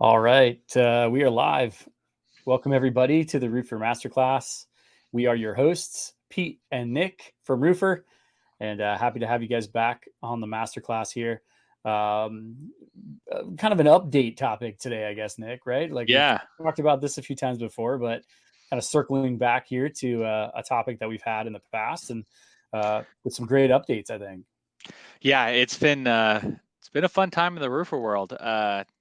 All right, we are live. Welcome everybody to the Roofr Masterclass. We are your hosts, Pete and Nick from Roofr, and happy to have you guys back on the Masterclass here. Kind of an update topic today, I guess, Nick. Right? Like we've Yeah. talked about this a few times before, but kind of circling back here to a topic that we've had in the past, and with some great updates, I think. Yeah, it's been a fun time in the roofer world.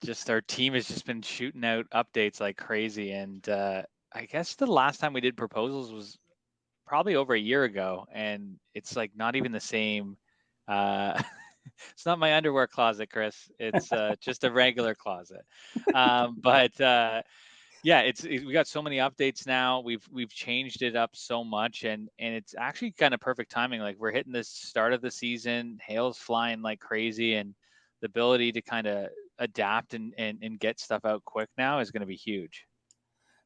Just our team has just been shooting out updates like crazy. And I guess the last time we did proposals was probably over a year ago, and it's like not even the same. It's not my underwear closet, Chris. It's just a regular closet. But yeah, we got so many updates now. We've changed it up so much, and it's actually kind of perfect timing. Like we're hitting the start of the season, hail's flying like crazy, and the ability to kind of adapt and get stuff out quick now is going to be huge.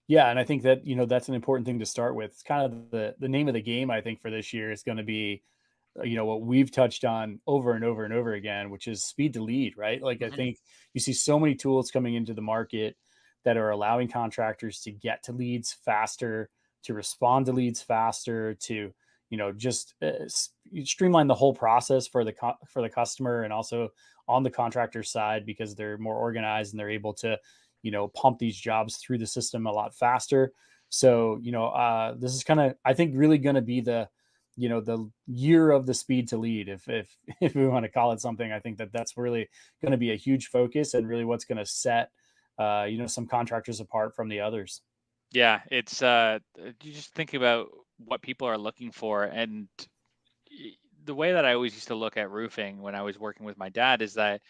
Yeah, and I think that that's an important thing to start with. It's kind of the name of the game. I think for this year is going to be what we've touched on over and over and over again, which is speed to lead, right? Like I Hmm. think you see so many tools coming into the market that are allowing contractors to get to leads faster, to respond to leads faster, to just streamline the whole process for the customer, and also on the contractor side, because they're more organized and they're able to pump these jobs through the system a lot faster. So this is kind of, I think, really going to be the year of the speed to lead, if if we want to call it something. I think that that's really going to be a huge focus, and really what's going to set some contractors apart from the others. Yeah, it's you just think about what people are looking for, and the way that I always used to look at roofing when I was working with my dad is that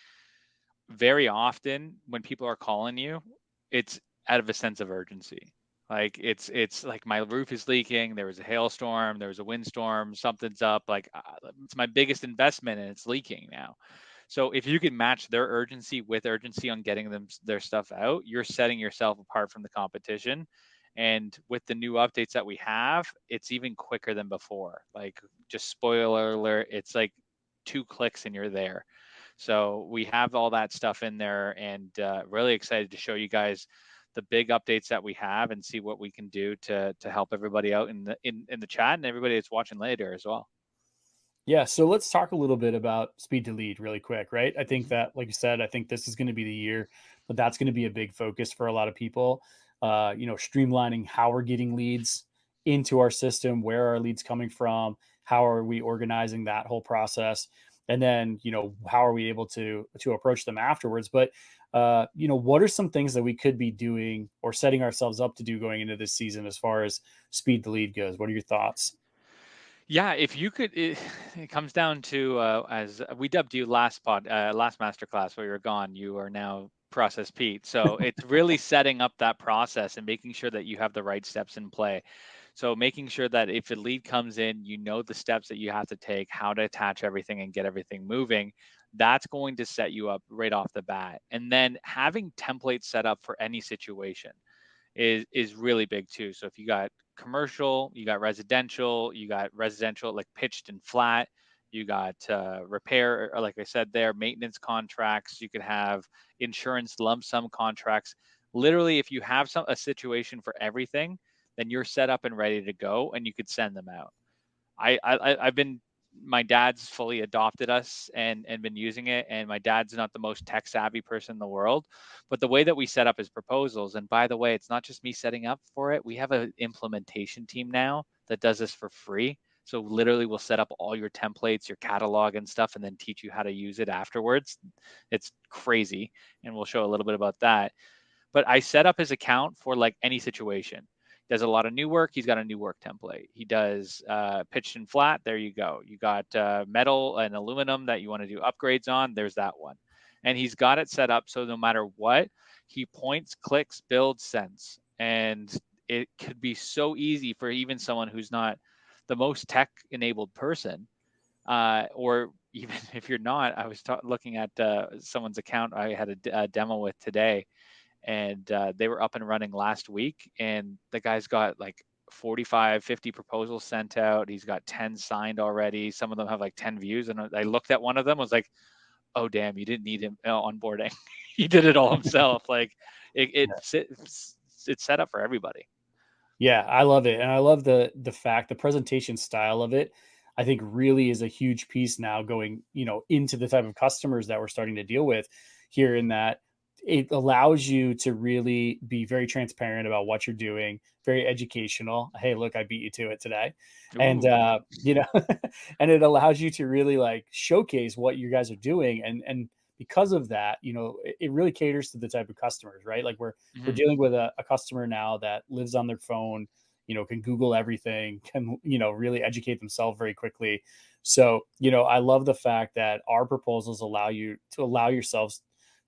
very often when people are calling you, it's out of a sense of urgency. Like it's like my roof is leaking, there was a hailstorm, there was a windstorm, something's up, like it's my biggest investment and it's leaking now. So if you can match their urgency with urgency on getting them their stuff out, you're setting yourself apart from the competition. And with the new updates that we have, it's even quicker than before. Like, just spoiler alert, it's like 2 clicks and you're there. So we have all that stuff in there, and really excited to show you guys the big updates that we have and see what we can do to help everybody out in the chat and everybody that's watching later as well. Yeah, so let's talk a little bit about speed to lead really quick, right? I think Mhm. that, like you said, I think this is going to be the year, but that's going to be a big focus for a lot of people. Streamlining how we're getting leads into our system, where are leads coming from, how are we organizing that whole process, and then how are we able to approach them afterwards. But what are some things that we could be doing or setting ourselves up to do going into this season as far as speed to lead goes? What are your thoughts? Yeah, if you could, it comes down to as we dubbed you last masterclass where you were gone. You are now Process Pete. So it's really setting up that process and making sure that you have the right steps in play. So making sure that if a lead comes in, you know the steps that you have to take, how to attach everything and get everything moving. That's going to set you up right off the bat. And then having templates set up for any situation is really big too. So if you got commercial, you got residential like pitched and flat, you got repair, or like I said there, maintenance contracts. You could have insurance lump sum contracts. Literally, if you have a situation for everything, then you're set up and ready to go, and you could send them out. I've been my dad's fully adopted us and been using it, and my dad's not the most tech savvy person in the world, but the way that we set up his proposals, and by the way, it's not just me setting up for it. We have an implementation team now that does this for free. So literally we'll set up all your templates, your catalog and stuff, and then teach you how to use it afterwards. It's crazy, and we'll show a little bit about that. But I set up his account for like any situation. He does a lot of new work. He's got a new work template. He does pitched and flat. There you go. You got metal and aluminum that you want to do upgrades on. There's that one. And he's got it set up so no matter what, he points, clicks, builds, sends. And it could be so easy for even someone who's not the most tech enabled person, or even if you're not. I was looking at someone's account I had a demo with today, and they were up and running last week, and the guy's got like 45 50 proposals sent out. He's got 10 signed already. Some of them have like 10 views, and I looked at one of them, was like, oh damn, you didn't need him onboarding. He did it all himself. Like it's set up for everybody. Yeah, I love it, and I love the fact the presentation style of it. I think really is a huge piece now going into the type of customers that we're starting to deal with here. In that it allows you to really be very transparent about what you're doing, very educational. Hey, look, I beat you to it today, and Ooh. and it allows you to really like showcase what you guys are doing, and because of that, it really caters to the type of customers, right? Like we're Hmm. dealing with a customer now that lives on their phone, can Google everything, can, really educate themselves very quickly. So, I love the fact that our proposals allow you to allow yourselves,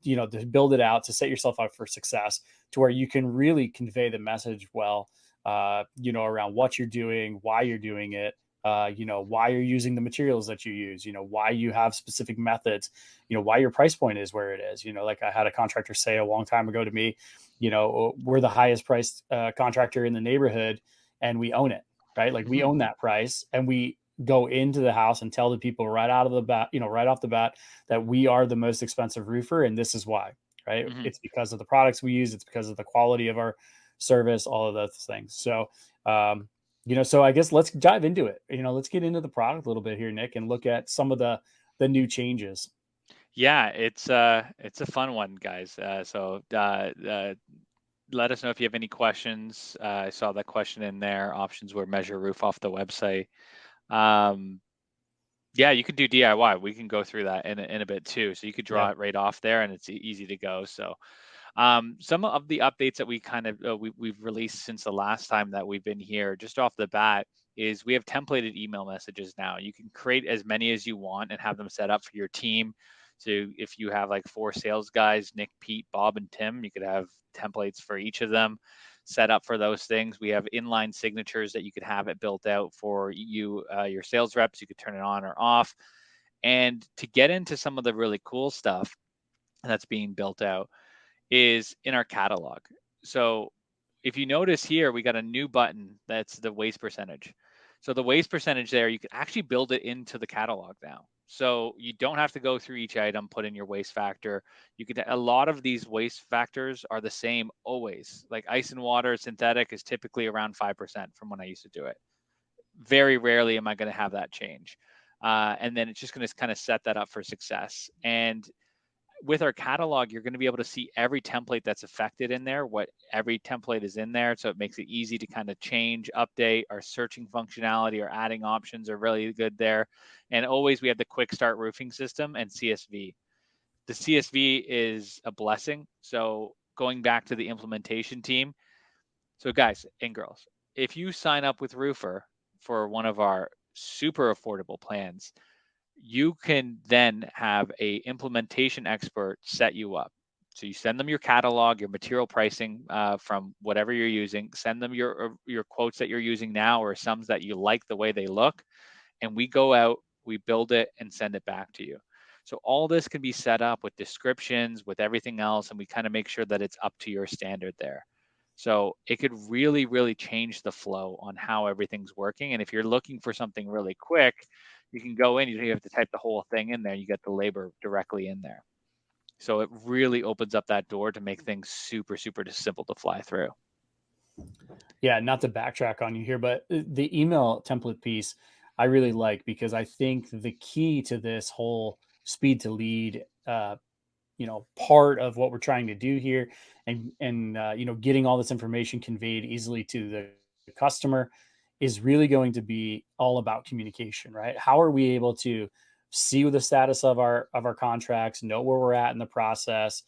to build it out, to set yourself up for success to where you can really convey the message well, around what you're doing, why you're doing it, why you're using the materials that you use, why you have specific methods, why your price point is where it is. Like I had a contractor say a long time ago to me, we're the highest priced contractor in the neighborhood and we own it, right? Like we Hmm. own that price and we go into the house and tell the people right out of the bat, right off the bat that we are the most expensive roofer and this is why, right? Hmm. It's because of the products we use, it's because of the quality of our service, all of those things. So I guess let's dive into it. Let's get into the product a little bit here, Nick, and look at some of the new changes. Yeah, it's a fun one, guys. Let us know if you have any questions. I saw that question in there. Options were measure roof off the website. Um, yeah, you can do DIY. We can go through that in a bit too. So you could draw Yeah. it right off there, and it's easy to go. So some of the updates that we kind of we've released since the last time that we've been here, just off the bat, is we have templated email messages now. You can create as many as you want and have them set up for your team. So if you have like 4 sales guys, Nick, Pete, Bob, and Tim, you could have templates for each of them set up for those things. We have inline signatures that you could have it built out for you, your sales reps. You could turn it on or off. And to get into some of the really cool stuff that's being built out is in our catalog. So if you notice here, we got a new button that's the waste percentage. So the waste percentage there, you can actually build it into the catalog now. So you don't have to go through each item, put in your waste factor. You could, a lot of these waste factors are the same always. Like ice and water synthetic is typically around 5% from when I used to do it. Very rarely am I going to have that change. And then it's just going to kind of set that up for success. And with our catalog, you're going to be able to see every template that's affected in there, what every template is in there. So it makes it easy to kind of change, update. Our searching functionality or adding options are really good there. And always we have the quick start roofing system and CSV. The CSV is a blessing. So going back to the implementation team. So guys and girls, if you sign up with Roofr for one of our super affordable plans, you can then have a implementation expert set you up. So you send them your catalog, your material pricing from whatever you're using. Send them your quotes that you're using now or sums that you like the way they look, and we go out, we build it, and send it back to you. So all this can be set up with descriptions, with everything else, and we kind of make sure that it's up to your standard there. So it could really, really change the flow on how everything's working. And if you're looking for something really quick, you can go in, you don't have to type the whole thing in there. You get the labor directly in there. So it really opens up that door to make things super, super just simple to fly through. Yeah, not to backtrack on you here, but the email template piece I really like because I think the key to this whole speed to lead part of what we're trying to do here and getting all this information conveyed easily to the customer is really going to be all about communication, right? How are we able to see the status of our contracts, know where we're at in the process,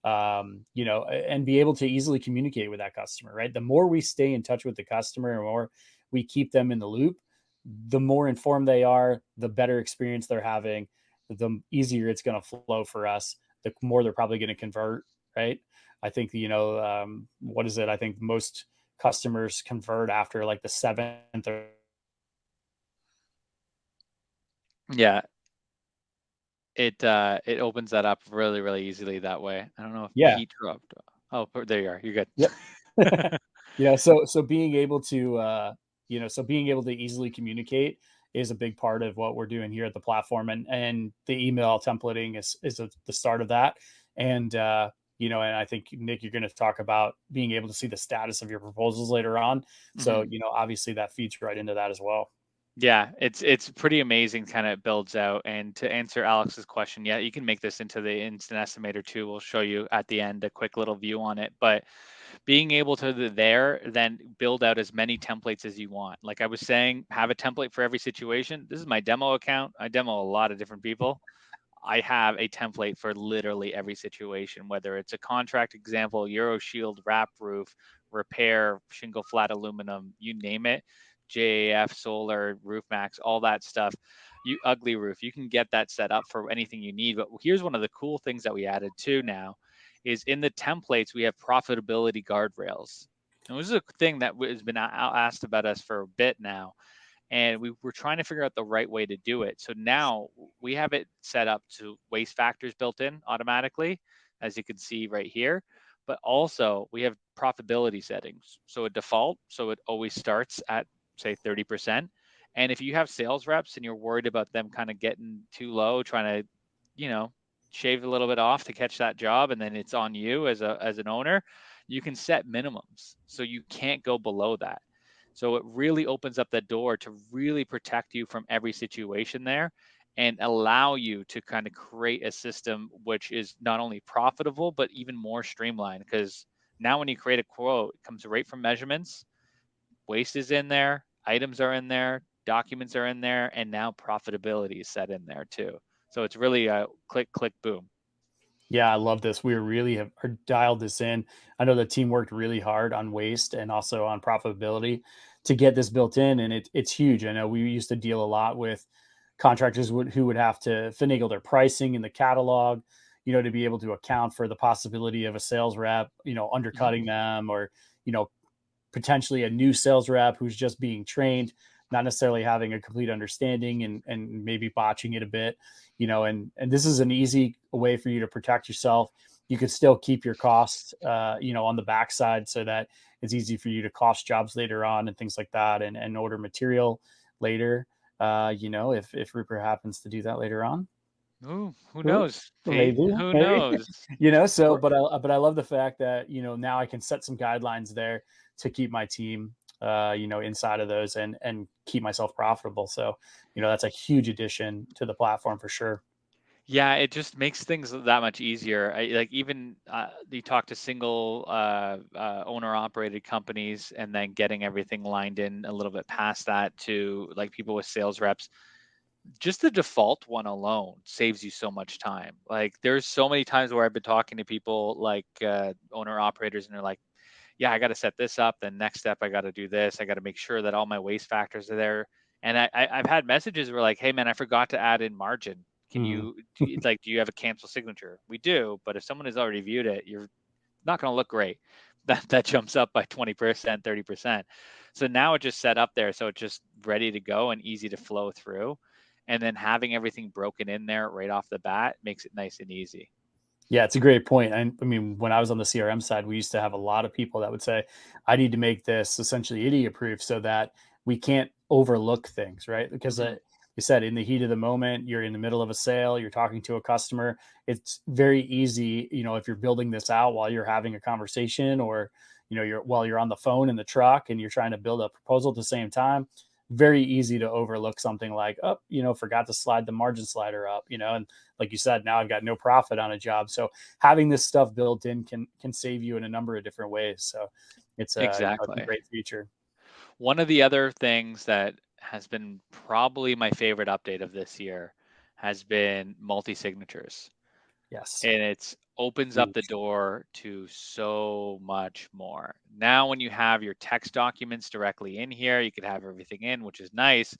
and be able to easily communicate with that customer, right? The more we stay in touch with the customer and more we keep them in the loop, the more informed they are, the better experience they're having, the easier it's going to flow for us, the more they're probably going to convert, right? I think, what is it? I think most customers convert after like the seventh or Yeah, it opens that up really, really easily that way. I don't know if yeah. Pete dropped. Oh, there you are. You're Yep. good. So being able to, so being able to easily communicate is a big part of what we're doing here at the platform, and the email templating is the start of that. And and I think, Nick, you're going to talk about being able to see the status of your proposals later on. So, Mhm. obviously that feeds right into that as well. Yeah, it's pretty amazing kind of builds out. And to answer Alex's question, yeah, you can make this into the instant estimator too. We'll show you at the end a quick little view on it. But being able to there then build out as many templates as you want. Like I was saying, have a template for every situation. This is my demo account. I demo a lot of different people. I have a template for literally every situation, whether it's a contract example, Euro Shield, wrap roof, repair, shingle flat aluminum, you name it, JAF, solar, roof max, all that stuff. You ugly roof, you can get that set up for anything you need. But here's one of the cool things that we added too now is in the templates, we have profitability guardrails. And this is a thing that has been asked about us for a bit now, and we were trying to figure out the right way to do it. So now we have it set up to waste factors built in automatically, as you can see right here. But also we have profitability settings. So a default, so it always starts at say 30%. And if you have sales reps and you're worried about them kind of getting too low, trying to, you know, shave a little bit off to catch that job, and then it's on you as an owner, you can set minimums. So you can't go below that. So it really opens up the door to really protect you from every situation there and allow you to kind of create a system which is not only profitable, but even more streamlined. Because now when you create a quote, it comes right from measurements, waste is in there, items are in there, documents are in there, and now profitability is set in there too. So it's really a click, click, boom. Yeah, I love this. We really have dialed this in. I know the team worked really hard on waste and also on profitability to get this built in, and it's huge. I know we used to deal a lot with contractors who would have to finagle their pricing in the catalog, to be able to account for the possibility of a sales rep, undercutting them, or you know, potentially a new sales rep who's just being trained, not necessarily having a complete understanding, and maybe botching it a bit, and this is an easy way for you to protect yourself. You could still keep your costs, on the backside, so that it's easy for you to cost jobs later on and things like that, and order material later. If Roofr happens to do that later on. Ooh, who Ooh, knows, Pete? maybe, Who maybe. knows? So, We're, but I love the fact that, now I can set some guidelines there to keep my team, inside of those, and keep myself profitable. So, that's a huge addition to the platform for sure. Yeah, it just makes things that much easier. Like even you talk to single owner operated companies and then getting everything lined in a little bit past that to like people with sales reps. Just the default one alone saves you so much time. Like there's so many times where I've been talking to people like owner operators and they're like, yeah, I got to set this up. Then next step, I got to do this. I got to make sure that all my waste factors are there. And I've had messages where like, hey man, I forgot to add in margin. Can Mhm. you do you have a cancel signature? We do, but if someone has already viewed it, you're not going to look great. That jumps up by 20%, 30%. So now it's just set up there, so it's just ready to go and easy to flow through. And then having everything broken in there right off the bat makes it nice and easy. Yeah, it's a great point. I mean, when I was on the CRM side, we used to have a lot of people that would say, I need to make this essentially idiot proof so that we can't overlook things, right? Because Hmm. you said in the heat of the moment, you're in the middle of a sale, you're talking to a customer. It's very easy, if you're building this out while you're having a conversation, or, while you're on the phone in the truck and you're trying to build a proposal at the same time, very easy to overlook something like, oh, forgot to slide the margin slider up, and like you said, now I've got no profit on a job. So having this stuff built in can save you in a number of different ways. So it's a Exactly. great feature. One of the other things that has been probably my favorite update of this year has been multi-signatures. Yes. And it's opens up the Huge. door to so much more. Now, when you have your text documents directly in here, you could have everything in, which is nice.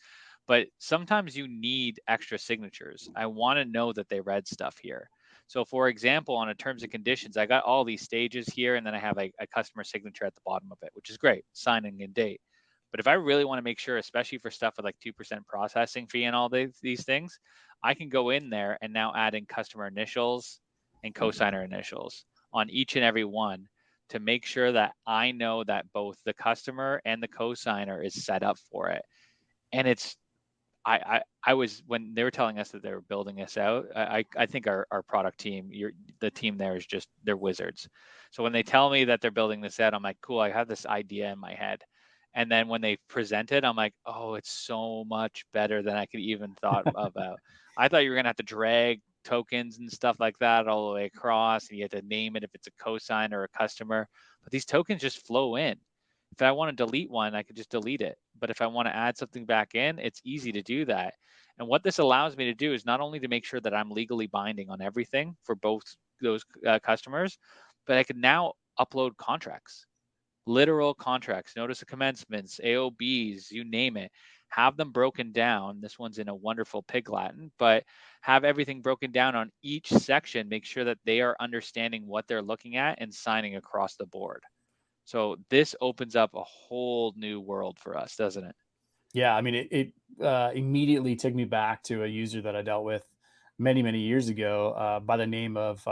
But sometimes you need extra signatures. I want to know that they read stuff here. So, for example, on a terms and conditions, I got all these stages here, and then I have a customer signature at the bottom of it, which is great, signing and date. But if I really want to make sure, especially for stuff with like 2% processing fee and all these things, I can go in there and now add in customer initials and cosigner initials on each and every one to make sure that I know that both the customer and the cosigner is set up for it. And it's I was, when they were telling us that they were building this out, I think our product team, the team there is just, they're wizards. So when they tell me that they're building this out, I'm like, cool, I have this idea in my head. And then when they present it, I'm like, oh, it's so much better than I could even thought about. I thought you were gonna have to drag tokens and stuff like that all the way across, and you had to name it if it's a cosign or a customer. But these tokens just flow in. If I want to delete one, I could just delete it. But if I want to add something back in, it's easy to do that. And what this allows me to do is not only to make sure that I'm legally binding on everything for both those customers, but I can now upload contracts, literal contracts, notice of commencements, AOBs, you name it. Have them broken down. This one's in a wonderful Pig Latin, but have everything broken down on each section. Make sure that they are understanding what they're looking at and signing across the board. So this opens up a whole new world for us, doesn't it? Yeah, I mean, it immediately took me back to a user that I dealt with many, many years ago by the name of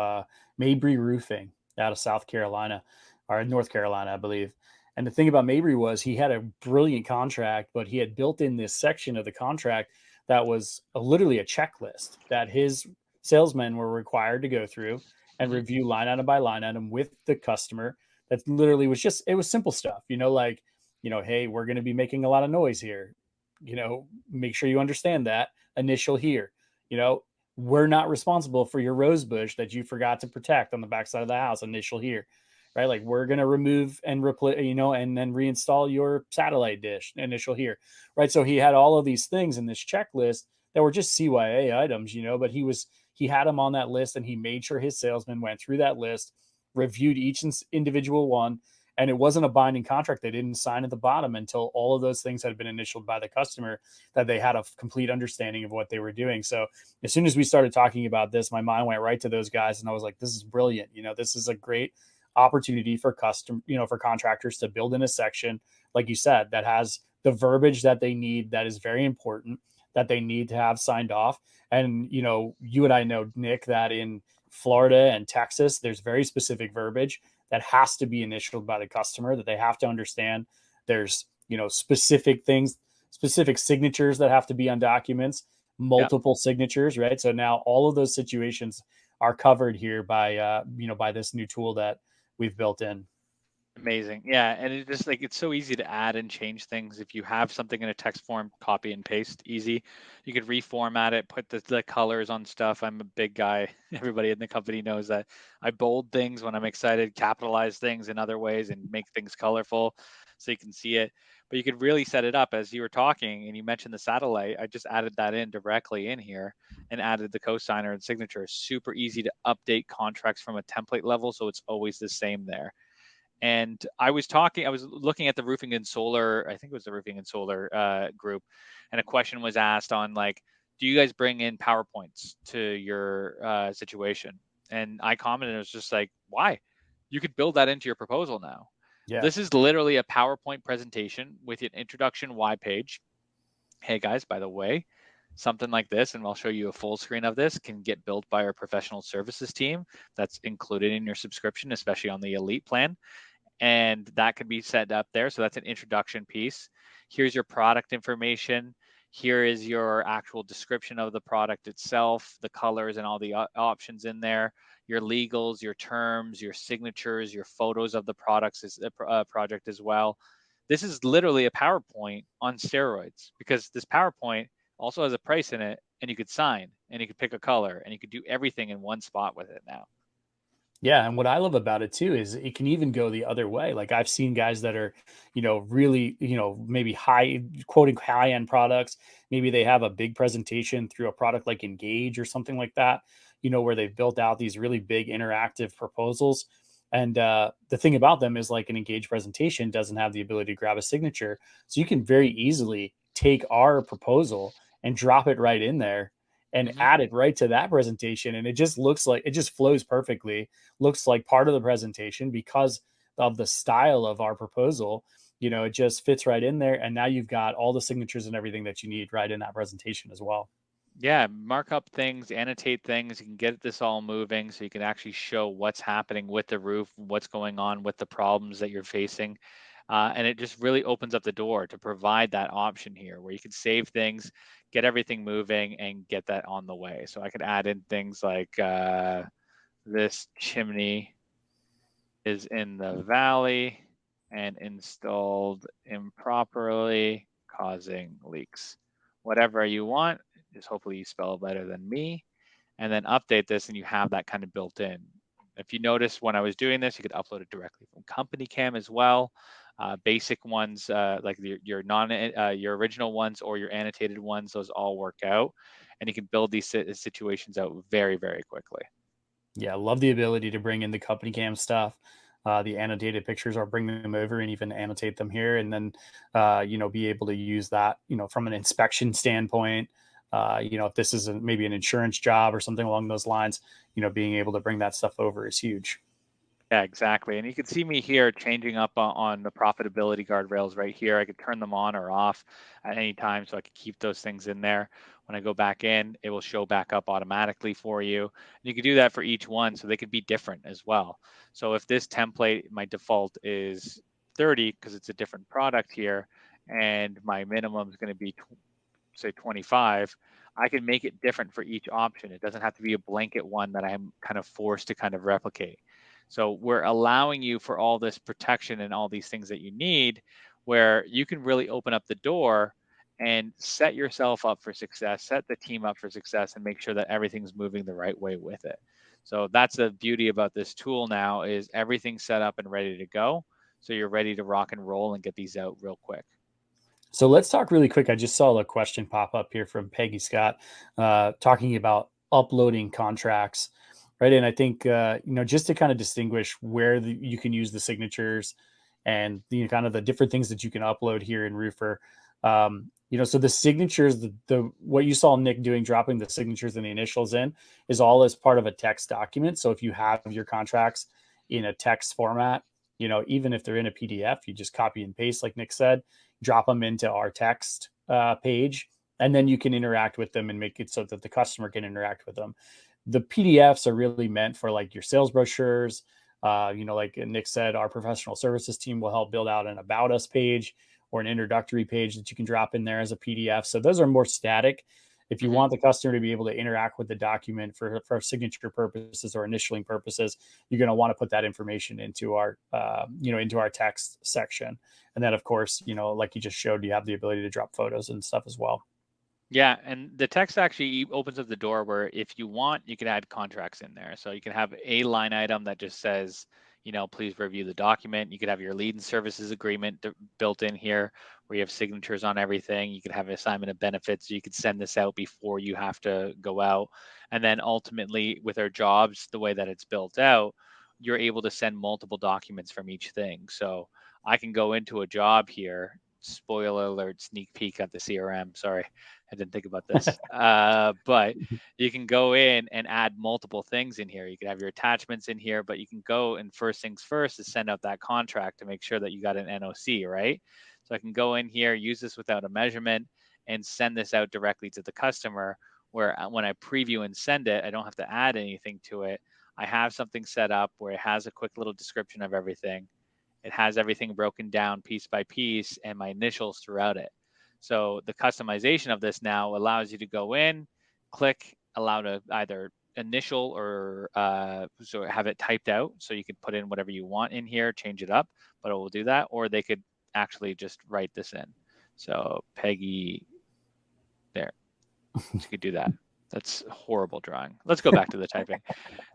Mabry Roofing out of South Carolina or North Carolina, I believe. And the thing about Mabry was he had a brilliant contract, but he had built in this section of the contract that was literally a checklist that his salesmen were required to go through and Hmm. review line item by line item with the customer. That literally was just, it was simple stuff, like, hey, we're going to be making a lot of noise here. Make sure you understand that. Initial here. You know, we're not responsible for your rose bush that you forgot to protect on the backside of the house. Initial here, right? Like we're going to remove and replace, and then reinstall your satellite dish. Initial here, right? So he had all of these things in this checklist that were just CYA items, but he had them on that list and he made sure his salesman went through that list, reviewed each individual one, and it wasn't a binding contract. They didn't sign at the bottom until all of those things had been initialed by the customer, that they had a complete understanding of what they were doing. So as soon as we started talking about this, my mind went right to those guys, and I was like, this is brilliant. This is a great opportunity for for contractors to build in a section, like you said, that has the verbiage that they need, that is very important, that they need to have signed off. And you and I know, Nick, that in Florida and Texas, there's very specific verbiage that has to be initialed by the customer, that they have to understand. There's specific things, specific signatures that have to be on documents, Yeah. multiple signatures, right? So now all of those situations are covered here by this new tool that we've built in. Amazing. Yeah. And it just, like, it's so easy to add and change things. If you have something in a text form, copy and paste, easy. You could reformat it, put the colors on stuff. I'm a big guy. Everybody in the company knows that I bold things when I'm excited, capitalize things in other ways, and make things colorful so you can see it. But you could really set it up as you were talking and you mentioned the satellite. I just added that in directly in here and added the cosigner and signature. Super easy to update contracts from a template level. So it's always the same there. And I was looking at the roofing and solar, I think it was the roofing and solar group, and a question was asked on, like, do you guys bring in PowerPoints to your situation? And I commented, it was just like, why? You could build that into your proposal now. Yeah. This is literally a PowerPoint presentation with an introduction why page. Hey guys, by the way, something like this, and I'll show you a full screen of this, can get built by our professional services team. That's included in your subscription, especially on the elite plan, and that could be set up there. So that's an introduction piece. Here's your product information. Here is your actual description of the product itself, the colors and all the options in there, your legals, your terms, your signatures, your photos of the products is project as well. This is literally a PowerPoint on steroids, because this PowerPoint also has a price in it, and you could sign and you could pick a color and you could do everything in one spot with it now. Yeah, and what I love about it too is it can even go the other way. Like I've seen guys that are, really, maybe quoting high end products. Maybe they have a big presentation through a product like Engage or something like that, where they've built out these really big interactive proposals. And the thing about them is, like, an Engage presentation doesn't have the ability to grab a signature. So you can very easily take our proposal and drop it right in there and Mm-hmm. add it right to that presentation. And it just looks like it just flows perfectly, looks like part of the presentation because of the style of our proposal. It just fits right in there. And now you've got all the signatures and everything that you need right in that presentation as well. Yeah, mark up things, annotate things. You can get this all moving so you can actually show what's happening with the roof, what's going on with the problems that you're facing. And it just really opens up the door to provide that option here where you can save things, get everything moving, and get that on the way. So I could add in things like this chimney is in the valley and installed improperly, causing leaks. Whatever you want, just hopefully you spell better than me, and then update this and you have that kind of built in. If you notice when I was doing this, you could upload it directly from Company Cam as well. Basic ones like your your original ones or your annotated ones, those all work out, and you can build these situations out very, very quickly. Yeah, love the ability to bring in the company cam stuff, the annotated pictures, or bring them over and even annotate them here, and then be able to use that from an inspection standpoint. If this is maybe an insurance job or something along those lines, being able to bring that stuff over is huge. Yeah, exactly. And you can see me here changing up on the profitability guardrails right here. I could turn them on or off at any time, so I could keep those things in there. When I go back in, it will show back up automatically for you. And you can do that for each one, so they could be different as well. So if this template, my default is 30 because it's a different product here, and my minimum is going to be say 25, I can make it different for each option. It doesn't have to be a blanket one that I'm kind of forced to kind of replicate. So we're allowing you for all this protection and all these things that you need, where you can really open up the door and set yourself up for success, set the team up for success, and make sure that everything's moving the right way with it. So that's the beauty about this tool now, is everything's set up and ready to go. So you're ready to rock and roll and get these out real quick. So let's talk really quick. I just saw a question pop up here from Peggy Scott, talking about uploading contracts, right? And I think just to kind of distinguish where you can use the signatures and kind of the different things that you can upload here in Roofr. So the signatures, the what you saw Nick doing, dropping the signatures and the initials in, is all as part of a text document. So if you have your contracts in a text format, even if they're in a PDF, you just copy and paste, like Nick said, drop them into our text page, and then you can interact with them and make it so that the customer can interact with them. The PDFs are really meant for like your sales brochures. Like Nick said, our professional services team will help build out an about us page or an introductory page that you can drop in there as a PDF. So those are more static. If you want the customer to be able to interact with the document for signature purposes or initialing purposes, you're going to want to put that information into our, into our text section. And then, of course, like you just showed, you have the ability to drop photos and stuff as well. Yeah, and the text actually opens up the door where if you want, you can add contracts in there. So you can have a line item that just says, please review the document. You could have your lead and services agreement built in here where you have signatures on everything. You could have an assignment of benefits. So you could send this out before you have to go out. And then ultimately with our jobs, the way that it's built out, you're able to send multiple documents from each thing. So I can go into a job here, spoiler alert, sneak peek at the CRM. Sorry, I didn't think about this. But you can go in and add multiple things in here. You can have your attachments in here, but you can go and first things first is send out that contract to make sure that you got an NOC, right? So I can go in here, use this without a measurement, and send this out directly to the customer, where when I preview and send it, I don't have to add anything to it. I have something set up where it has a quick little description of everything. It has everything broken down piece by piece and my initials throughout it. So the customization of this now allows you to go in, click, allow to either initial or so have it typed out. So you can put in whatever you want in here, change it up, but it will do that. Or they could actually just write this in. So Peggy, there, you could do that. That's horrible drawing. Let's go back to the typing.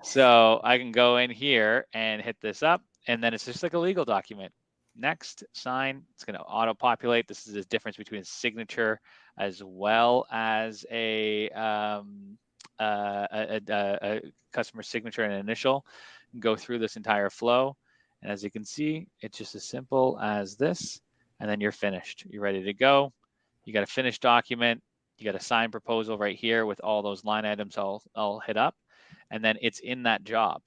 So I can go in here and hit this up, and then it's just like a legal document. Next, sign. It's going to auto-populate. This is the difference between a signature as well as a customer signature and initial. Go through this entire flow, and as you can see, it's just as simple as this, and then you're finished. You're ready to go. You got a finished document. You got a signed proposal right here with all those line items all hit up, and then it's in that job.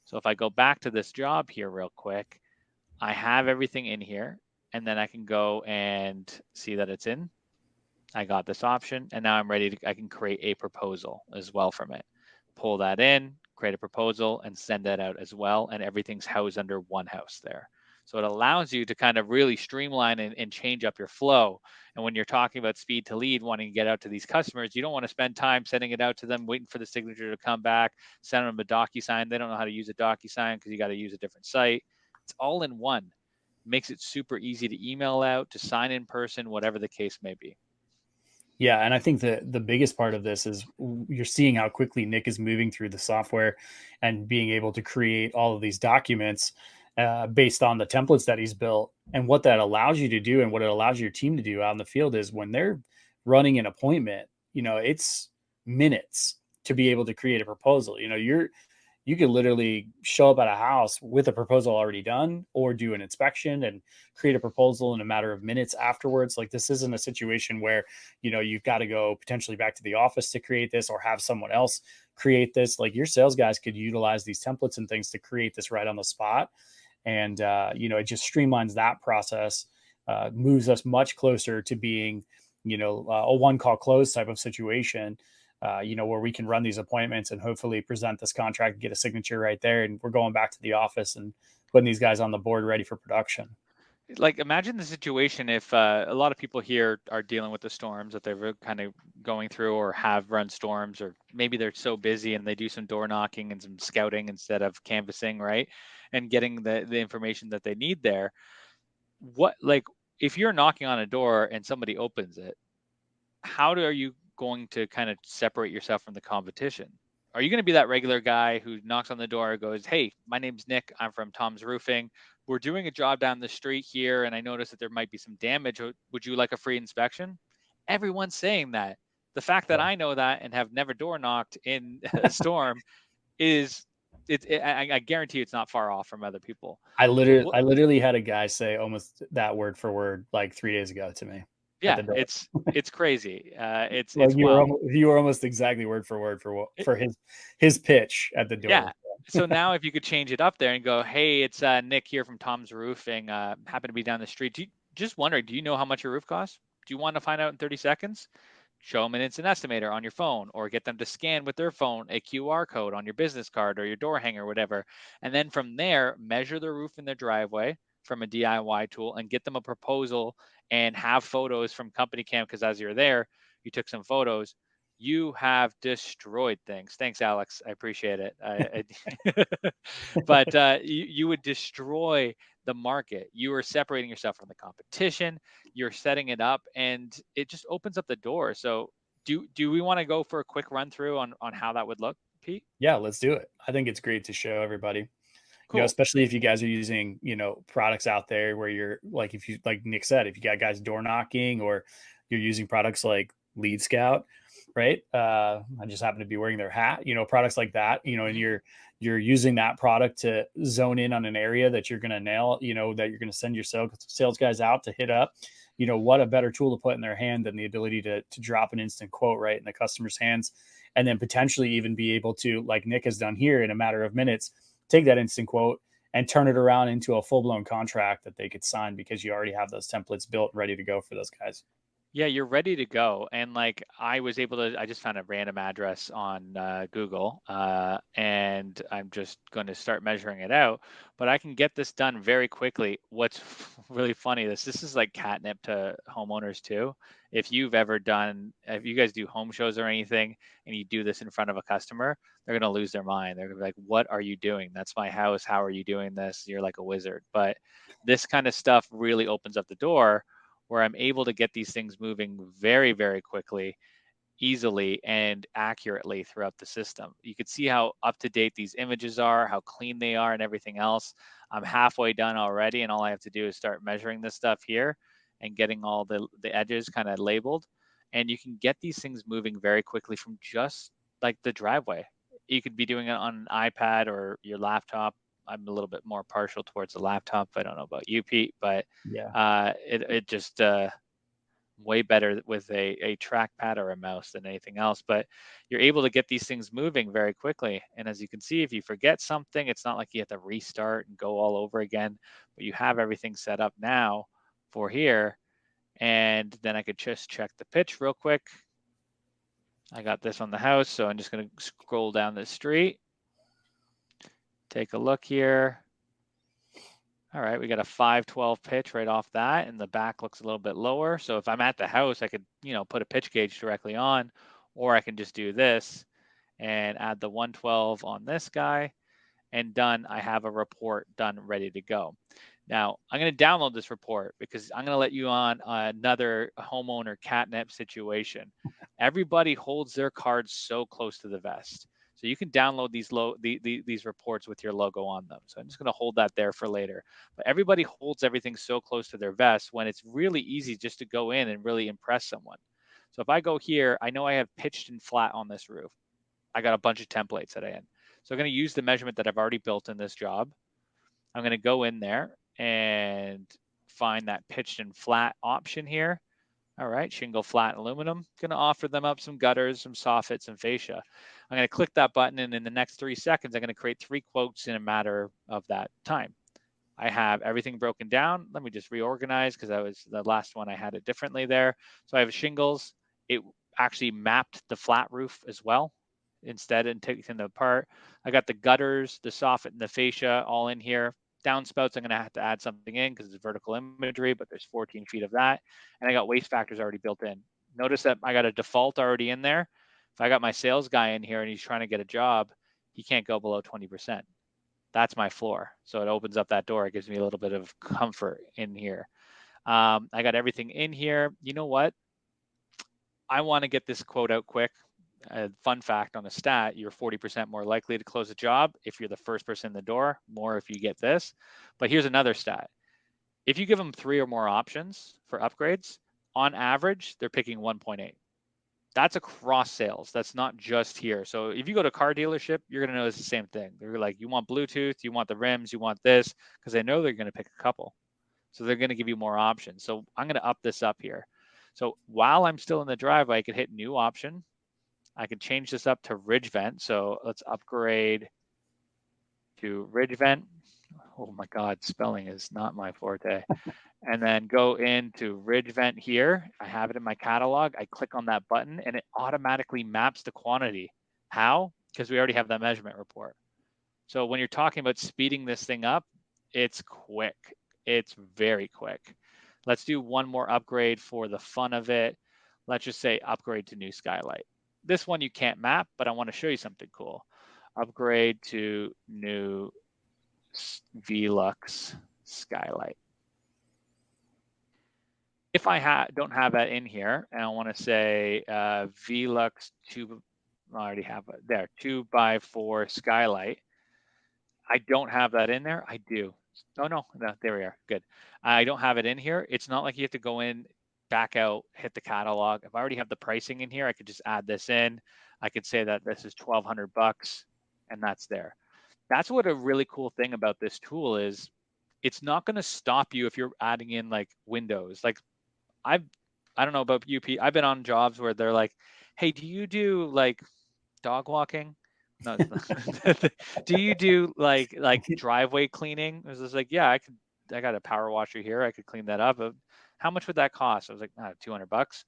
So if I go back to this job here real quick, I have everything in here, and then I can go and see that it's in. I got this option, and now I'm ready to, I can create a proposal as well from it. Pull that in, create a proposal, and send that out as well, and everything's housed under one house there. So it allows you to kind of really streamline and change up your flow. And when you're talking about speed to lead, wanting to get out to these customers, you don't want to spend time sending it out to them, waiting for the signature to come back, send them a DocuSign. They don't know how to use a DocuSign because you got to use a different site. It's all in one. Makes it super easy to email out, to sign in person, whatever the case may be. Yeah, and I think the biggest part of this is you're seeing how quickly Nick is moving through the software and being able to create all of these documents based on the templates that he's built. And what that allows you to do, and what it allows your team to do out in the field, is when they're running an appointment, it's minutes to be able to create a proposal. You could literally show up at a house with a proposal already done, or do an inspection and create a proposal in a matter of minutes afterwards. Like, this isn't a situation where, you've got to go potentially back to the office to create this, or have someone else create this. Like, your sales guys could utilize these templates and things to create this right on the spot. And, it just streamlines that process, moves us much closer to being, a one call close type of situation, where we can run these appointments and hopefully present this contract, get a signature right there, and we're going back to the office and putting these guys on the board ready for production. Like, imagine the situation if a lot of people here are dealing with the storms that they're kind of going through, or have run storms, or maybe they're so busy and they do some door knocking and some scouting instead of canvassing, right? And getting the information that they need there. What, like, if you're knocking on a door and somebody opens it, are you going to kind of separate yourself from the competition? Are you going to be that regular guy who knocks on the door, goes, "Hey, my name's Nick. I'm from Tom's Roofing. We're doing a job down the street here, and I noticed that there might be some damage. Would you like a free inspection?" Everyone's saying that. The fact that Yeah. I know that and have never door knocked in a storm is, I guarantee it's not far off from other people. I literally had a guy say almost that word for word like 3 days ago to me at Yeah, the door. it's crazy. Like, It's wild. you were almost exactly word for word for his pitch at the Yeah. door. So now if you could change it up there and go, "Hey, it's Nick here from Tom's Roofing. Happen to be down the street. Just wondering, do you know how much your roof costs? Do you want to find out in 30 seconds?" Show them an instant estimator on your phone, or get them to scan with their phone a QR code on your business card or your door hanger, whatever. And then from there, measure the roof in their driveway from a DIY tool and get them a proposal, and have photos from company cam, because as you're there, you took some photos. You have destroyed things. Thanks, Alex. I appreciate it. But you would destroy the market. You are separating yourself from the competition. You're setting it up, and it just opens up the door. So do we want to go for a quick run through on how that would look, Pete? Yeah, let's do it. I think it's great to show everybody, Cool. especially if you guys are using, products out there where you're like, if you, like Nick said, if you got guys door knocking, or you're using products like Lead Scout, right? I just happen to be wearing their hat, products like that, and you're using that product to zone in on an area that you're going to nail, that you're going to send your sales guys out to hit up. What a better tool to put in their hand than the ability to drop an instant quote right in the customer's hands, and then potentially even be able to, like Nick has done here, in a matter of minutes, take that instant quote and turn it around into a full-blown contract that they could sign, because you already have those templates built ready to go for those guys. Yeah, you're ready to go. And like, I just found a random address on Google, and I'm just going to start measuring it out. But I can get this done very quickly. What's really funny, this is like catnip to homeowners too. If you guys do home shows or anything, and you do this in front of a customer, they're going to lose their mind. They're going to be like, "What are you doing? That's my house. How are you doing this? You're like a wizard." But this kind of stuff really opens up the door, where I'm able to get these things moving very, very quickly, easily, and accurately throughout the system. You could see how up to date these images are, how clean they are, and everything else. I'm halfway done already, and all I have to do is start measuring this stuff here and getting all the edges kind of labeled. And you can get these things moving very quickly from just like the driveway. You could be doing it on an iPad or your laptop. I'm a little bit more partial towards the laptop. I don't know about you, Pete, but Yeah. it just way better with a trackpad or a mouse than anything else. But you're able to get these things moving very quickly. And as you can see, if you forget something, it's not like you have to restart and go all over again, but you have everything set up now for here. And then I could just check the pitch real quick. I got this on the house, so I'm just going to scroll down the street. Take a look here. All right, we got a 512 pitch right off that, and the back looks a little bit lower. So if I'm at the house, I could, put a pitch gauge directly on, or I can just do this and add the 112 on this guy, and done. I have a report done, ready to go. Now, I'm going to download this report because I'm going to let you on another homeowner catnip situation. Everybody holds their cards so close to the vest. So you can download these reports with your logo on them. So I'm just going to hold that there for later. But everybody holds everything so close to their vest when it's really easy just to go in and really impress someone. So if I go here, I know I have pitched and flat on this roof. I got a bunch of templates that I in. So I'm going to use the measurement that I've already built in this job. I'm going to go in there and find that pitched and flat option here. All right, shingle, flat, aluminum. Going to offer them up some gutters, some soffits, some fascia. I'm going to click that button, and in the next 3 seconds, I'm going to create 3 quotes in a matter of that time. I have everything broken down. Let me just reorganize because that was the last one I had it differently there. So I have shingles. It actually mapped the flat roof as well instead and taking them apart. I got the gutters, the soffit, and the fascia all in here. Downspouts, I'm going to have to add something in because it's vertical imagery, but there's 14 feet of that. And I got waste factors already built in. Notice that I got a default already in there. If I got my sales guy in here and he's trying to get a job, he can't go below 20%. That's my floor. So it opens up that door. It gives me a little bit of comfort in here. I got everything in here. You know what? I want to get this quote out quick. Fun fact on a stat, you're 40% more likely to close a job if you're the first person in the door, more if you get this. But here's another stat. If you give them 3 or more options for upgrades, on average, they're picking 1.8. That's across sales. That's not just here. So if you go to a car dealership, you're going to notice the same thing. They're like, you want Bluetooth, you want the rims, you want this, because they know they're going to pick a couple. So they're going to give you more options. So I'm going to up this up here. So while I'm still in the driveway, I could hit new option. I could change this up to ridge vent. So let's upgrade to ridge vent. Oh my God, spelling is not my forte. And then go into ridge vent here. I have it in my catalog. I click on that button and it automatically maps the quantity. How? Because we already have that measurement report. So when you're talking about speeding this thing up, it's quick. It's very quick. Let's do one more upgrade for the fun of it. Let's just say upgrade to new skylight. This one you can't map, but I want to show you something cool. Upgrade to new Velux skylight. If I don't have that in here, and I want to say Velux 2, I already have it there, 2x4 skylight. I don't have that in there. I do. Oh, no, there we are. Good. I don't have it in here. It's not like you have to go in, back out, hit the catalog. If I already have the pricing in here, I could just add this in. I could say that this is $1,200 and that's there. That's what a really cool thing about this tool is. It's not going to stop you if you're adding in like windows. Like I don't know about UP. I've been on jobs where they're like, hey, do you do like dog walking? No. Do you do like driveway cleaning? I was just like, yeah, I got a power washer here. I could clean that up. How much would that cost? I was like, $200.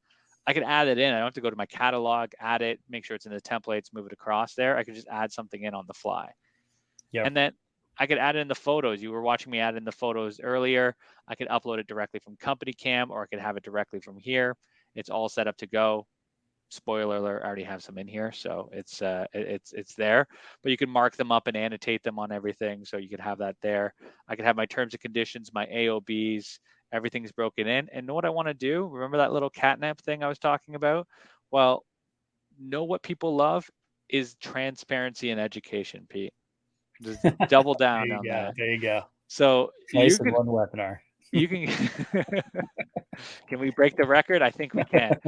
I could add it in. I don't have to go to my catalog, add it, make sure it's in the templates, move it across there. I could just add something in on the fly. Yeah. And then I could add it in the photos. You were watching me add in the photos earlier. I could upload it directly from Company Cam, or I could have it directly from here. It's all set up to go. Spoiler alert, I already have some in here, so it's there. But you can mark them up and annotate them on everything, so you could have that there. I could have my terms and conditions, my AOBs, everything's broken in. And know what I want to do? Remember that little catnip thing I was talking about? Well, know what people love is transparency and education, Pete. Just double down on that. There you go. So Nice in one webinar. you can can we break the record? I think we can.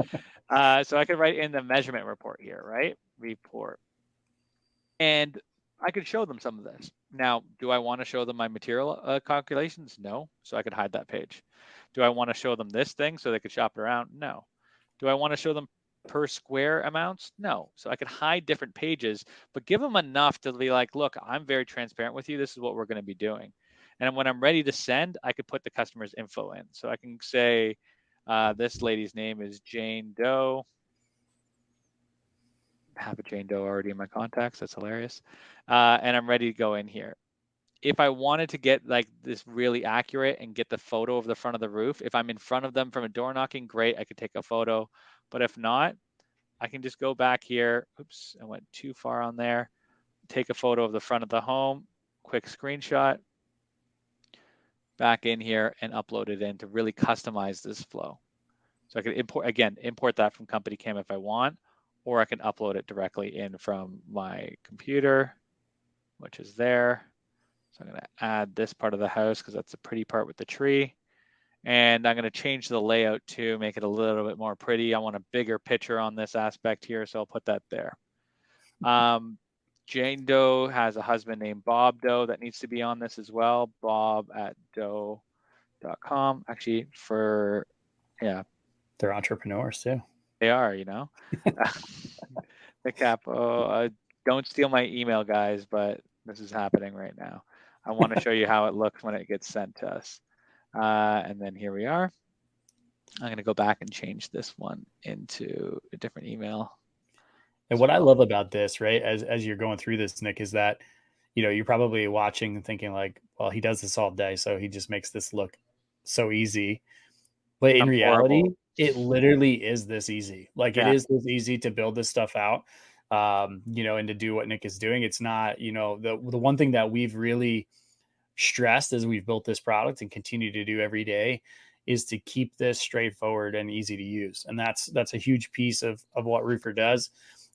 So I could write in the measurement report here, right? Report. And I could show them some of this. Now, do I want to show them my material calculations? No. So I could hide that page. Do I want to show them this thing so they could shop it around? No. Do I want to show them per square amounts? No. So I could hide different pages, but give them enough to be like, look, I'm very transparent with you. This is what we're going to be doing. And when I'm ready to send, I could put the customer's info in. So I can say, this lady's name is Jane Doe. I have a Jane Doe already in my contacts. That's hilarious. And I'm ready to go in here. if I wanted to get like this really accurate and get the photo of the front of the roof, if I'm in front of them from a door knocking, great, I could take a photo. But if not, I can just go back here. Oops, I went too far on there. Take a photo of the front of the home, quick screenshot, back in here and upload it in to really customize this flow. So I can import that from Company Cam if I want, or I can upload it directly in from my computer, which is there. So I'm going to add this part of the house because that's a pretty part with the tree. And I'm going to change the layout to make it a little bit more pretty. I want a bigger picture on this aspect here, so I'll put that there. Jane Doe has a husband named Bob Doe that needs to be on this as well. bob@doe.com. Actually, They're entrepreneurs too. they are, the capo. Don't steal my email, guys, but this is happening right now. I want to show you how it looks when it gets sent to us. And then here we are. I'm going to go back and change this one into a different email. And what I love about this, right, as you're going through this, Nick, is that, you're probably watching and thinking like, well, he does this all day, so he just makes this look so easy. But in I'm reality, horrible. it literally is this easy. Like it Yeah. is this easy to build this stuff out, and to do what Nick is doing. It's not, the one thing that we've really stressed as we've built this product and continue to do every day is to keep this straightforward and easy to use. And that's a huge piece of what Roofr does.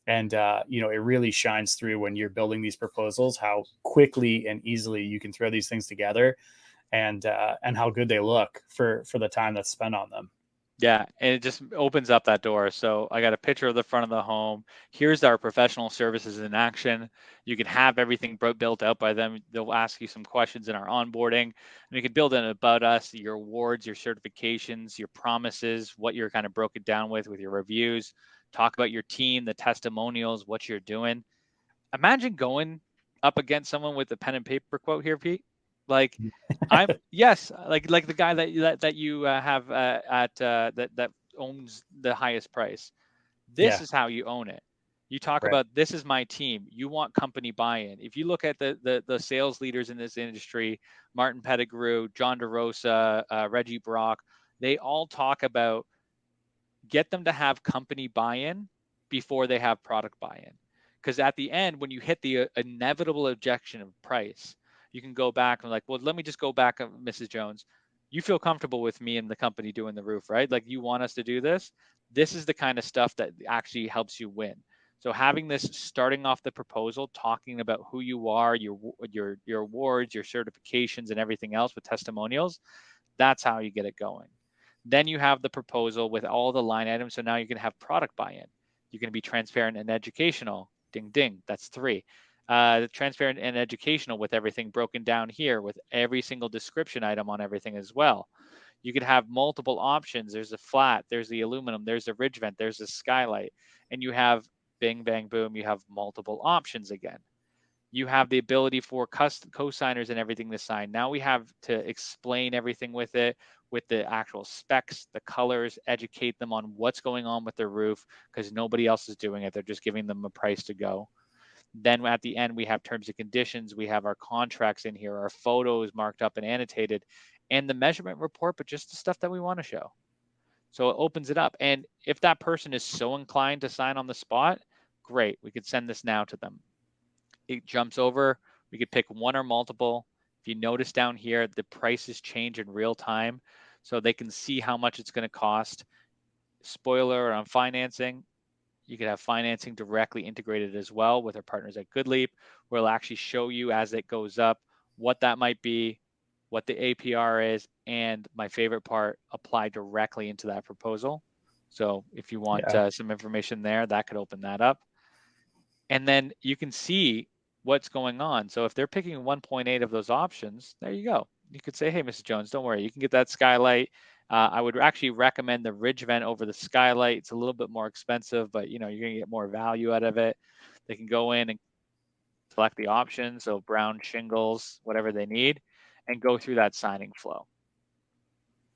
And it really shines through when you're building these proposals, how quickly and easily you can throw these things together, and how good they look for the time that's spent on them. Yeah, and it just opens up that door. So I got a picture of the front of the home. Here's our professional services in action. You can have everything built out by them. They'll ask you some questions in our onboarding, and you can build in about us, your awards, your certifications, your promises, what you're kind of broken down with your reviews. Talk about your team, the testimonials, what you're doing. Imagine going up against someone with a pen and paper quote here, Pete. Like like the guy that you have at that owns the highest price. This Yeah, is how you own it. You talk right. about, this is my team. You want company buy-in. If you look at the sales leaders in this industry, Martin Pettigrew, John DeRosa, Reggie Brock, they all talk about get them to have company buy-in before they have product buy-in. Because at the end, when you hit the inevitable objection of price, you can go back and like, well, let me just go back, Mrs. Jones. You feel comfortable with me and the company doing the roof, right? Like, you want us to do this. This is the kind of stuff that actually helps you win. So having this starting off the proposal, talking about who you are, your awards, your certifications, and everything else with testimonials, that's how you get it going. Then you have the proposal with all the line items. So now you can have product buy-in. You can be transparent and educational. Ding, ding. That's 3. Transparent and educational with everything broken down here with every single description item on everything as well. You could have multiple options. There's a flat, there's the aluminum, there's a ridge vent, there's a skylight, and you have bing, bang, boom. You have multiple options again. You have the ability for co-signers and everything to sign. Now we have to explain everything with it, with the actual specs, the colors, educate them on what's going on with their roof, because nobody else is doing it. They're just giving them a price to go. Then at the end, we have terms and conditions. We have our contracts in here, our photos marked up and annotated, and the measurement report, but just the stuff that we want to show. So it opens it up. And if that person is so inclined to sign on the spot, great. We could send this now to them. It jumps over. We could pick one or multiple. If you notice down here, the prices change in real time, so they can see how much it's going to cost. Spoiler on financing, you could have financing directly integrated as well with our partners at GoodLeap, where it'll actually show you as it goes up what that might be, what the APR is, and my favorite part, apply directly into that proposal. So if you want some information there, that could open that up. And then you can see what's going on. So if they're picking 1.8 of those options, there you go. You could say, hey, Mrs. Jones, don't worry. You can get that skylight. I would actually recommend the ridge vent over the skylight. It's a little bit more expensive, but you're going to get more value out of it. They can go in and select the options, so brown shingles, whatever they need, and go through that signing flow.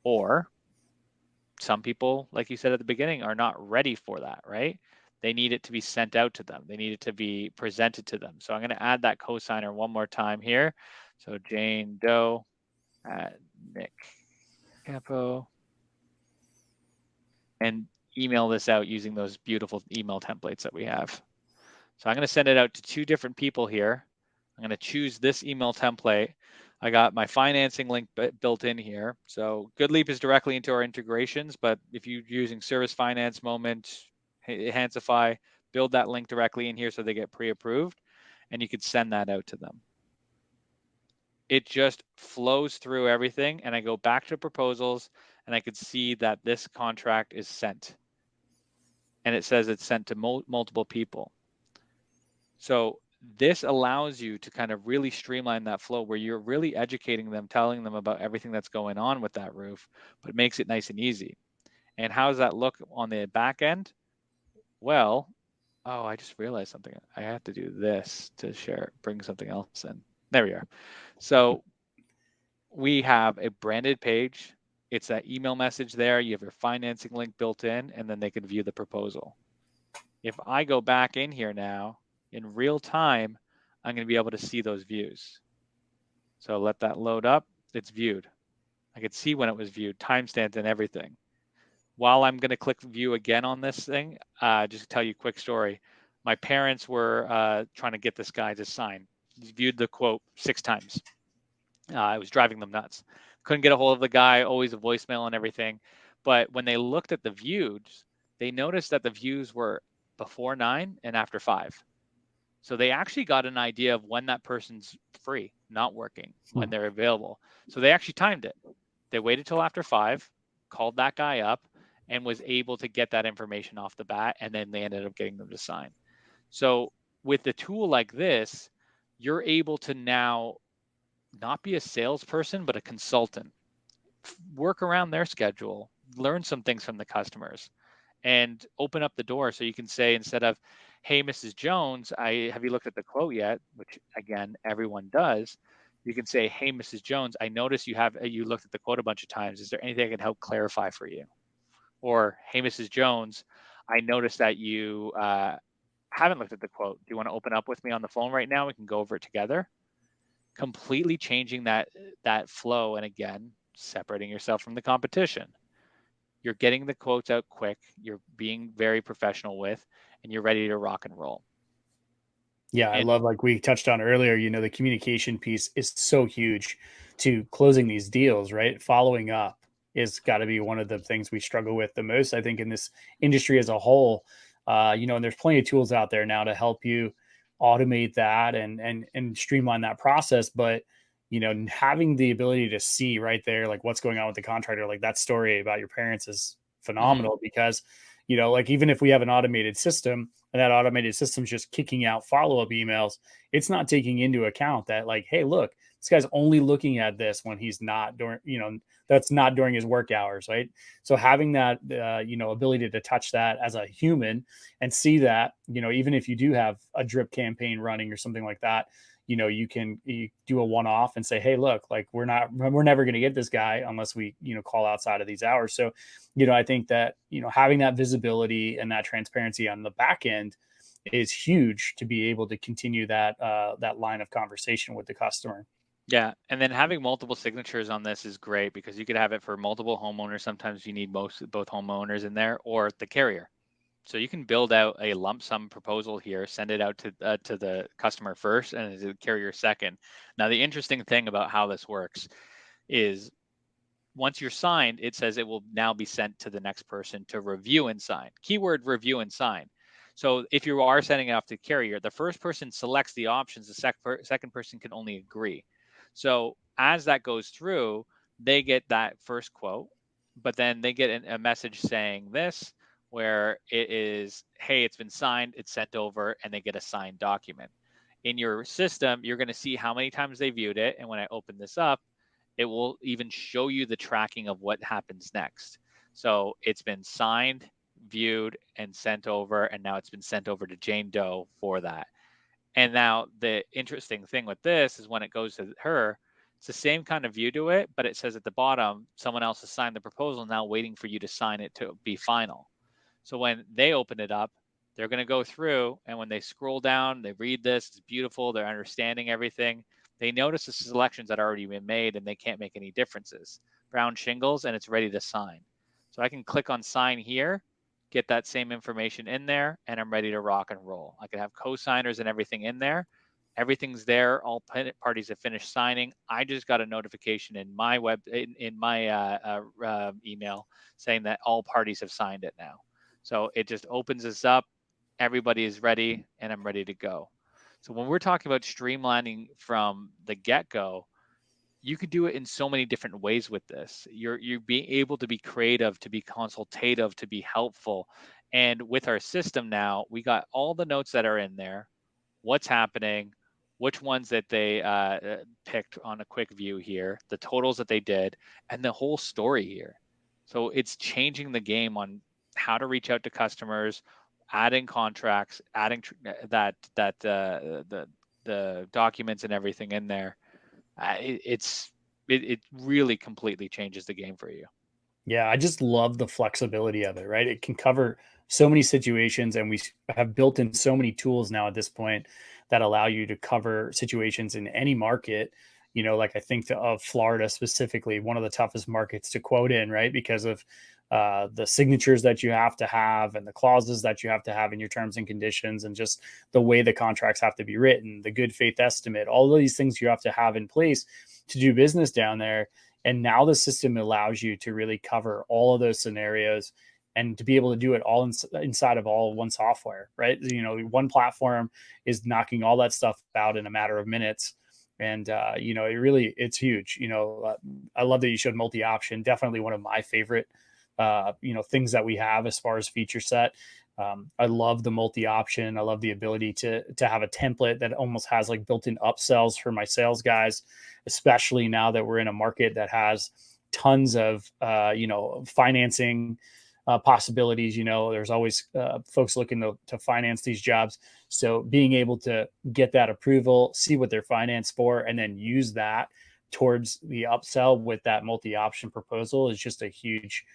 Or some people, like you said at the beginning, are not ready for that, right? they need it to be sent out to them. They need it to be presented to them. So I'm going to add that cosigner one more time here. So Jane Doe at Nick Capo, and email this out using those beautiful email templates that we have. So I'm going to send it out to 2 different people here. I'm going to choose this email template. I got my financing link built in here. So GoodLeap is directly into our integrations, but if you're using Service Finance, Moment, Hansify, build that link directly in here so they get pre-approved, and you could send that out to them. It just flows through everything, and I go back to proposals, and I could see that this contract is sent. And it says it's sent to multiple people. So this allows you to kind of really streamline that flow where you're really educating them, telling them about everything that's going on with that roof, but makes it nice and easy. And how does that look on the back end? Well, oh, I just realized something. I have to do this to share, bring something else in. There we are. So we have a branded page. It's that email message there. You have your financing link built in, and then they can view the proposal. If I go back in here now, in real time, I'm going to be able to see those views. So let that load up. It's viewed. I could see when it was viewed, timestamped and everything. While I'm going to click view again on this thing, just to tell you a quick story. My parents were trying to get this guy to sign. He viewed the quote 6 times. It was driving them nuts. Couldn't get a hold of the guy, always a voicemail and everything. But when they looked at the views, they noticed that the views were before 9 and after 5. So they actually got an idea of when that person's free, not working, when they're available. So they actually timed it. They waited till after 5, called that guy up, and was able to get that information off the bat, and then they ended up getting them to sign. So with a tool like this, you're able to now not be a salesperson, but a consultant. Work around their schedule, learn some things from the customers, and open up the door so you can say, instead of, hey, Mrs. Jones, have you looked at the quote yet? Which again, everyone does. You can say, hey, Mrs. Jones, I noticed you looked at the quote a bunch of times. Is there anything I can help clarify for you? Or, hey, Mrs. Jones, I noticed that you haven't looked at the quote. Do you want to open up with me on the phone right now? We can go over it together. Completely changing that flow, and again, separating yourself from the competition. You're getting the quotes out quick, you're being very professional with, and you're ready to rock and roll. Yeah, I And love, like we touched on earlier, the communication piece is so huge to closing these deals, right? Following up is got to be one of the things we struggle with the most, I think, in this industry as a whole. And there's plenty of tools out there now to help you automate that and streamline that process. But having the ability to see right there, like what's going on with the contractor, like that story about your parents is phenomenal because like even if we have an automated system and that automated system's just kicking out follow-up emails, it's not taking into account that, like, hey, look, this guy's only looking at this when he's not during, that's not during his work hours, right? So having that, ability to touch that as a human and see that, even if you do have a drip campaign running or something like that, you do a one-off and say, hey, look, like we're never going to get this guy unless we, call outside of these hours. So, I think that, having that visibility and that transparency on the back end is huge to be able to continue that line of conversation with the customer. yeah, and then having multiple signatures on this is great because you could have it for multiple homeowners. Sometimes you need both homeowners in there, or the carrier. So you can build out a lump sum proposal here, send it out to the customer first and the carrier second. Now, the interesting thing about how this works is once you're signed, it says it will now be sent to the next person to review and sign. Keyword review and sign. So if you are sending it off to carrier, the first person selects the options, the second person can only agree. So as that goes through, they get that first quote, but then they get a message saying this, where it is, hey, it's been signed, it's sent over, and they get a signed document. In your system, you're going to see how many times they viewed it. And when I open this up, it will even show you the tracking of what happens next. So it's been signed, viewed, and sent over, and now it's been sent over to Jane Doe for that. And now the interesting thing with this is when it goes to her, it's the same kind of view to it, but it says at the bottom, someone else has signed the proposal, now waiting for you to sign it to be final. So when they open it up, They're going to go through, and when they scroll down, they read this, it's beautiful, they're understanding everything. They notice the selections that are already been made, and they can't make any differences. Brown shingles, and it's ready to sign. So I can click on sign here, get that same information in there, and I'm ready to rock and roll. I can have co-signers and everything in there. Everything's there. All parties have finished signing. I just got a notification in my email saying that all parties have signed it now. So it just opens us up. Everybody is ready, and I'm ready to go. So when we're talking about streamlining from the get-go, you could do it in so many different ways with this. You're being able to be creative, to be consultative, to be helpful. And with our system now, we got all the notes that are in there, what's happening, which ones that they picked on a quick view here, the totals that they did, and the whole story here. So it's changing the game on how to reach out to customers, adding contracts, adding the documents and everything in there. It really completely changes the game for you. Yeah, I just love the flexibility of it, right? It can cover so many situations, and we have built in so many tools now at this point that allow you to cover situations in any market. Like I think of Florida specifically, one of the toughest markets to quote in, right? Because of the signatures that you have to have and the clauses that you have to have in your terms and conditions, and just the way the contracts have to be written, the good faith estimate, all of these things you have to have in place to do business down there. And now the system allows you to really cover all of those scenarios and to be able to do it all inside of all one software, right? One platform is knocking all that stuff out in a matter of minutes. And, it's huge. I love that you showed multi-option. Definitely one of my favorite, things that we have as far as feature set. I love the multi-option. I love the ability to have a template that almost has like built-in upsells for my sales guys, especially now that we're in a market that has tons of financing possibilities. There's always folks looking to finance these jobs. So being able to get that approval, see what they're financed for, and then use that towards the upsell with that multi-option proposal is just a huge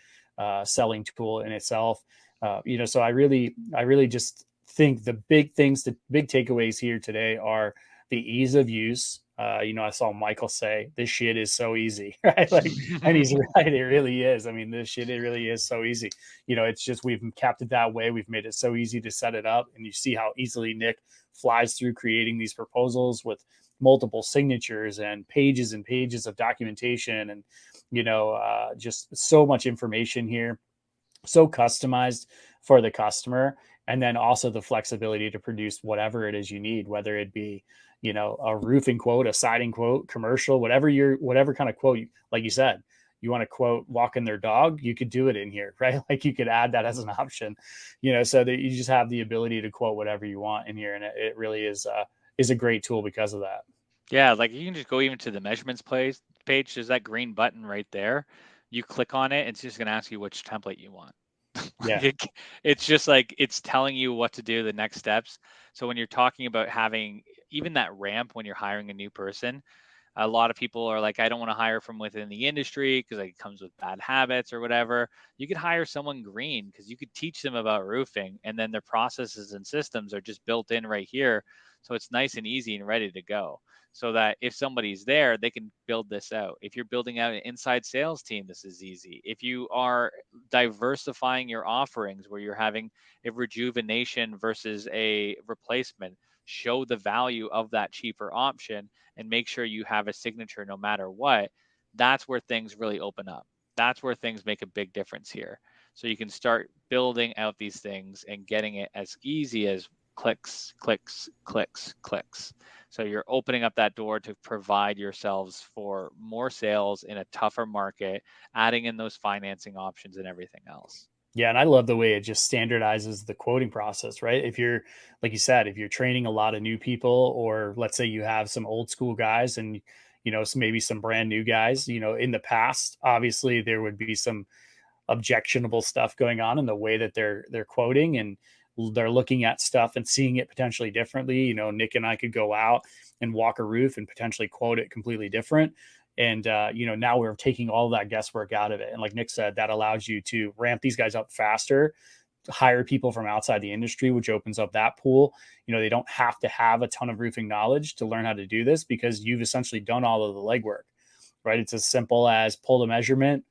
selling tool in itself. So I really just think the big takeaways here today are the ease of use. I saw Michael say this shit is so easy, right? Like, and he's right. It really is. I mean, it really is so easy. It's just, we've kept it that way. We've made it so easy to set it up. And you see how easily Nick flies through creating these proposals with multiple signatures and pages of documentation, and, just so much information here, so customized for the customer. And then also the flexibility to produce whatever it is you need, whether it be, a roofing quote, a siding quote, commercial, whatever kind of quote, like you said, you want to quote walking their dog, you could do it in here, right? Like you could add that as an option, so that you just have the ability to quote whatever you want in here. And it really is a great tool because of that. Yeah, like you can just go even to the measurements page. There's that green button right there. You click on it, it's just going to ask you which template you want. Yeah. It's just like it's telling you what to do, the next steps. So when you're talking about having even that ramp when you're hiring a new person, a lot of people are like, I don't want to hire from within the industry because it comes with bad habits or whatever. You could hire someone green because you could teach them about roofing, and then their processes and systems are just built in right here. So it's nice and easy and ready to go. So that if somebody's there, they can build this out. If you're building out an inside sales team, this is easy. If you are diversifying your offerings where you're having a rejuvenation versus a replacement, show the value of that cheaper option and make sure you have a signature no matter what. That's where things really open up. That's where things make a big difference here. So you can start building out these things and getting it as easy as clicks, clicks, clicks, clicks. So you're opening up that door to provide yourselves for more sales in a tougher market, adding in those financing options and everything else. Yeah, and I love the way it just standardizes the quoting process, right? If you're, like you said, if you're training a lot of new people, or let's say you have some old school guys and, maybe some brand new guys, in the past, obviously there would be some objectionable stuff going on in the way that they're quoting, and they're looking at stuff and seeing it potentially differently. Nick and I could go out and walk a roof and potentially quote it completely different. And now we're taking all of that guesswork out of it. And like Nick said, that allows you to ramp these guys up faster, hire people from outside the industry, which opens up that pool. They don't have to have a ton of roofing knowledge to learn how to do this, because you've essentially done all of the legwork, right? It's as simple as pull the measurement,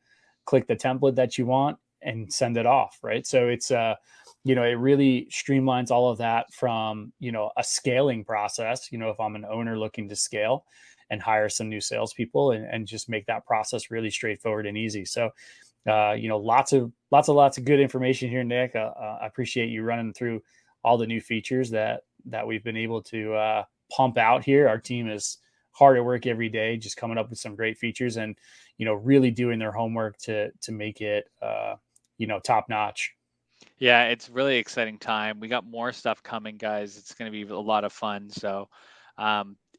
click the template that you want, and send it off, right? So it's it really streamlines all of that from a scaling process. If I'm an owner looking to scale and hire some new salespeople, and just make that process really straightforward and easy. So lots of good information here, Nick. I appreciate you running through all the new features that we've been able to pump out here. Our team is hard at work every day, just coming up with some great features, and really doing their homework to make it top notch. Yeah, it's really exciting time. We got more stuff coming, guys. It's going to be a lot of fun. So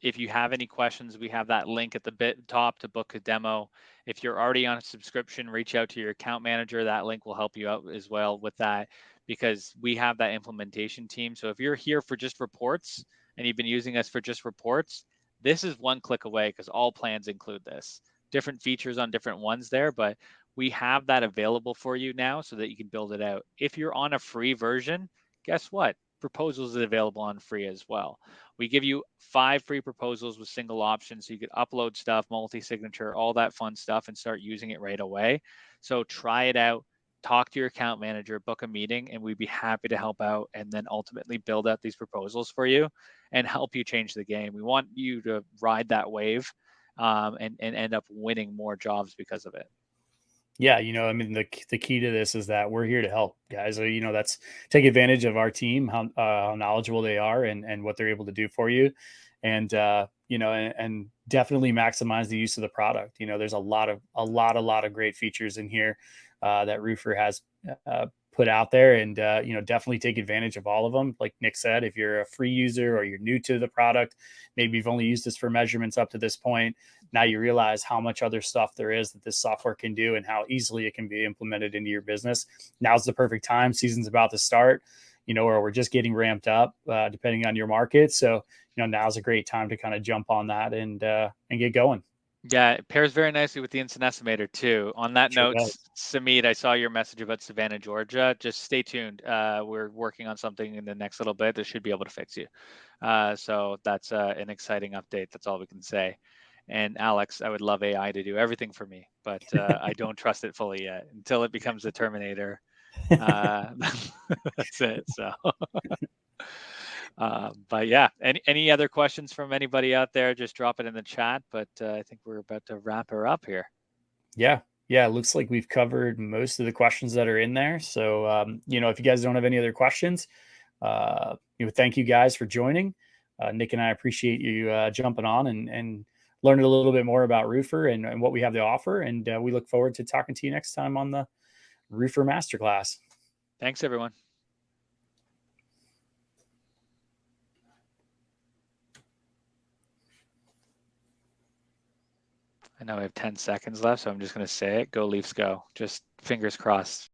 if you have any questions, we have that link at the top to book a demo. If you're already on a subscription, reach out to your account manager. That link will help you out as well with that, because we have that implementation team. So if you're here for just reports and you've been using us for just reports, this is one click away, because all plans include this. Different features on different ones there, but we have that available for you now so that you can build it out. If you're on a free version, guess what? Proposals is available on free as well. We give you 5 free proposals with single options, so you could upload stuff, multi-signature, all that fun stuff, and start using it right away. So try it out, talk to your account manager, book a meeting, and we'd be happy to help out, and then ultimately build out these proposals for you and help you change the game. We want you to ride that wave and end up winning more jobs because of it. Yeah, I mean, the key to this is that we're here to help, guys. So, that's take advantage of our team, how knowledgeable they are, and what they're able to do for you, and and definitely maximize the use of the product. There's a lot of great features in here that Roofr has put out there, and definitely take advantage of all of them. Like Nick said, if you're a free user or you're new to the product, maybe you've only used this for measurements up to this point, now you realize how much other stuff there is that this software can do, and how easily it can be implemented into your business. Now's the perfect time. Season's about to start, or we're just getting ramped up, depending on your market. So, now's a great time to kind of jump on that and get going. Yeah, it pairs very nicely with the instant estimator too. On that Sure note, does. Samit, I saw your message about Savannah, Georgia. Just stay tuned. We're working on something in the next little bit that should be able to fix you. So that's an exciting update. That's all we can say. And Alex, I would love AI to do everything for me, but I don't trust it fully yet. Until it becomes a Terminator, that's it. So. But yeah, any other questions from anybody out there, just drop it in the chat. But I think we're about to wrap her up here. Yeah. Yeah. It looks like we've covered most of the questions that are in there. So, if you guys don't have any other questions, thank you guys for joining. Nick and I appreciate you jumping on and learning a little bit more about Roofr and what we have to offer. And we look forward to talking to you next time on the Roofr Masterclass. Thanks, everyone. I know we have 10 seconds left, so I'm just going to say it. Go Leafs, go. Just fingers crossed.